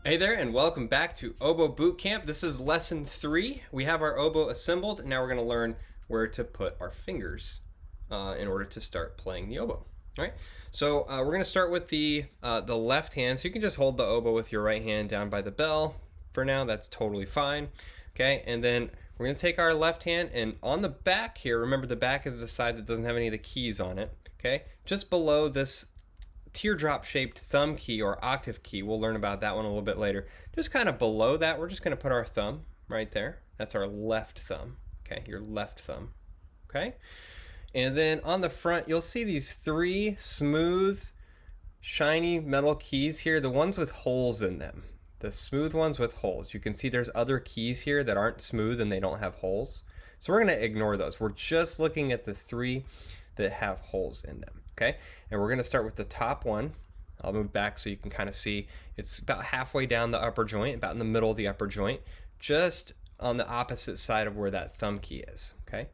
Hey there, and welcome back to Oboe Boot Camp. This is lesson 3. We have our oboe assembled, and now we're going to learn where to put our fingers in order to start playing the oboe. All right. So we're going to start with the left hand. So you can just hold the oboe with your right hand down by the bell. For now, that's totally fine. Okay, and then we're going to take our left hand, and on the back here, remember the back is the side that doesn't have any of the keys on it. Okay, just below this teardrop shaped thumb key or octave key, we'll learn about that one a little bit later. Just kind of below that, we're just going to put our thumb right there. That's our left thumb. Okay, your left thumb. Okay, and then on the front, you'll see these 3 smooth, shiny metal keys here, the ones with holes in them. The smooth ones with holes. You can see there's other keys here that aren't smooth and they don't have holes. So we're going to ignore those. We're just looking at the 3 that have holes in them. Okay, and we're going to start with the top one. I'll move back so you can kind of see. It's about halfway down the upper joint, about in the middle of the upper joint, just on the opposite side of where that thumb key is. Okay,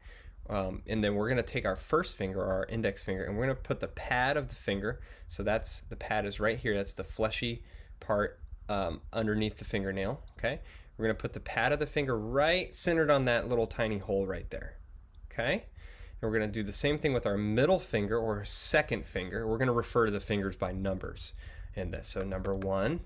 and then we're going to take our first finger, our index finger, and we're going to put the pad of the finger. So that's the pad is right here. That's the fleshy part underneath the fingernail. Okay, we're going to put the pad of the finger right centered on that little tiny hole right there. Okay. And we're going to do the same thing with our middle finger or second finger. We're going to refer to the fingers by numbers in this. So number 1,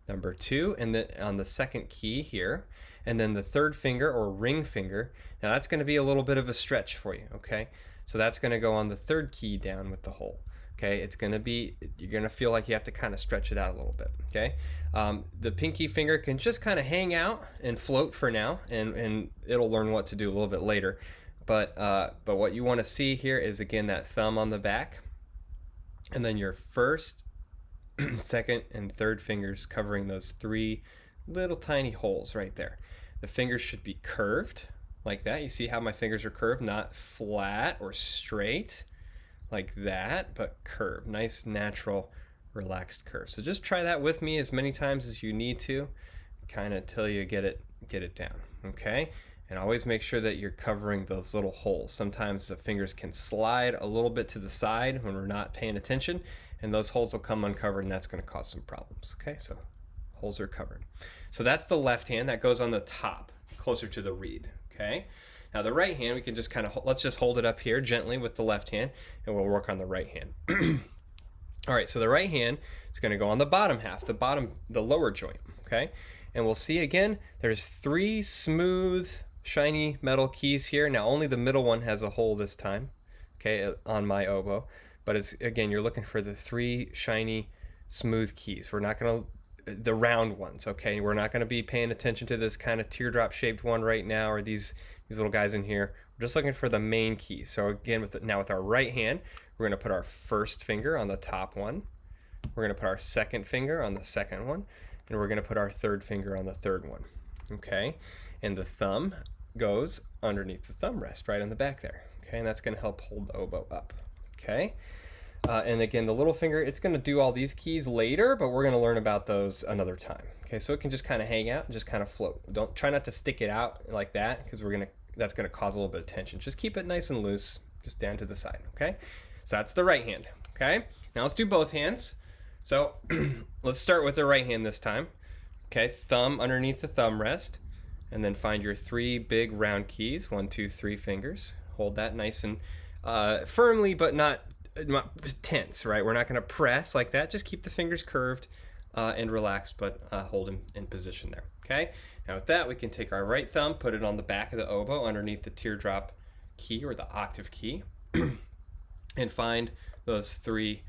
number 2, and then on the second key here. And then the third finger or ring finger. Now that's going to be a little bit of a stretch for you, okay? So that's going to go on the third key down with the hole. Okay, it's going to be, you're going to feel like you have to kind of stretch it out a little bit, okay? The pinky finger can just kind of hang out and float for now, and it'll learn what to do a little bit later. But what you want to see here is, again, that thumb on the back, and then your first, second, and third fingers covering those 3 little tiny holes right there. The fingers should be curved like that. You see how my fingers are curved, not flat or straight like that, but curved. Nice, natural, relaxed curve. So just try that with me as many times as you need to, kind of till you get it down, okay? And always make sure that you're covering those little holes. Sometimes the fingers can slide a little bit to the side when we're not paying attention, and those holes will come uncovered, and that's going to cause some problems. Okay, so holes are covered. So that's the left hand. That goes on the top, closer to the reed. Okay. Now the right hand, we can just kind of, let's just hold it up here gently with the left hand, and we'll work on the right hand. All right, so the right hand is going to go on the bottom half, the lower joint. Okay, and we'll see again, there's 3 smooth, shiny metal keys here. Now only the middle one has a hole this time, okay, on my oboe, but it's, again, you're looking for the 3 shiny smooth keys. We're not going to, the round ones, okay? We're not going to be paying attention to this kind of teardrop shaped one right now, or these little guys in here. We're just looking for the main key. So again, now with our right hand, we're going to put our first finger on the top one, we're going to put our second finger on the second one, and we're going to put our third finger on the third one. Okay, and the thumb goes underneath the thumb rest right on the back there. Okay, and that's going to help hold the oboe up. Okay, and again, the little finger, it's going to do all these keys later, but we're going to learn about those another time. Okay, so it can just kind of hang out and just kind of float. Don't try not to stick it out like that, because that's going to cause a little bit of tension. Just keep it nice and loose, just down to the side. Okay, so that's the right hand. Okay, now let's do both hands. So let's start with the right hand this time. Okay, thumb underneath the thumb rest, and then find your 3 big round keys, 1, 2, 3 fingers. Hold that nice and firmly, but not tense, right? We're not going to press like that. Just keep the fingers curved and relaxed, but hold them in position there. Okay, now with that, we can take our right thumb, put it on the back of the oboe underneath the teardrop key or the octave key, and find those 3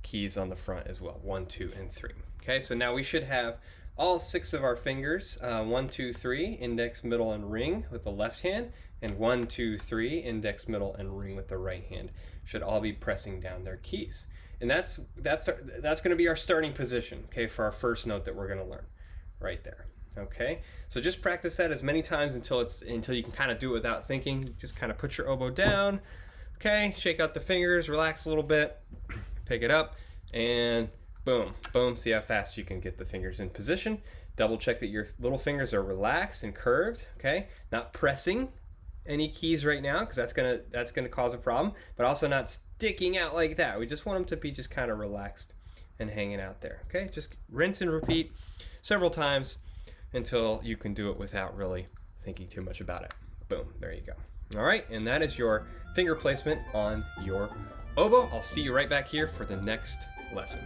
keys on the front as well, 1, 2, and 3. Okay, so now we should have all 6 of our fingers, 1, 2, 3, index, middle, and ring with the left hand, and 1, 2, 3, index, middle, and ring with the right hand should all be pressing down their keys. And that's going to be our starting position, okay, for our first note that we're going to learn right there. Okay, so just practice that as many times until you can kind of do it without thinking. Just kind of put your oboe down, okay, shake out the fingers, relax a little bit, pick it up, and boom, boom. See how fast you can get the fingers in position. Double check that your little fingers are relaxed and curved, okay? Not pressing any keys right now, because that's gonna cause a problem, but also not sticking out like that. We just want them to be just kind of relaxed and hanging out there. Okay, just rinse and repeat several times until you can do it without really thinking too much about it. Boom, there you go. All right, and that is your finger placement on your oboe. I'll see you right back here for the next lesson.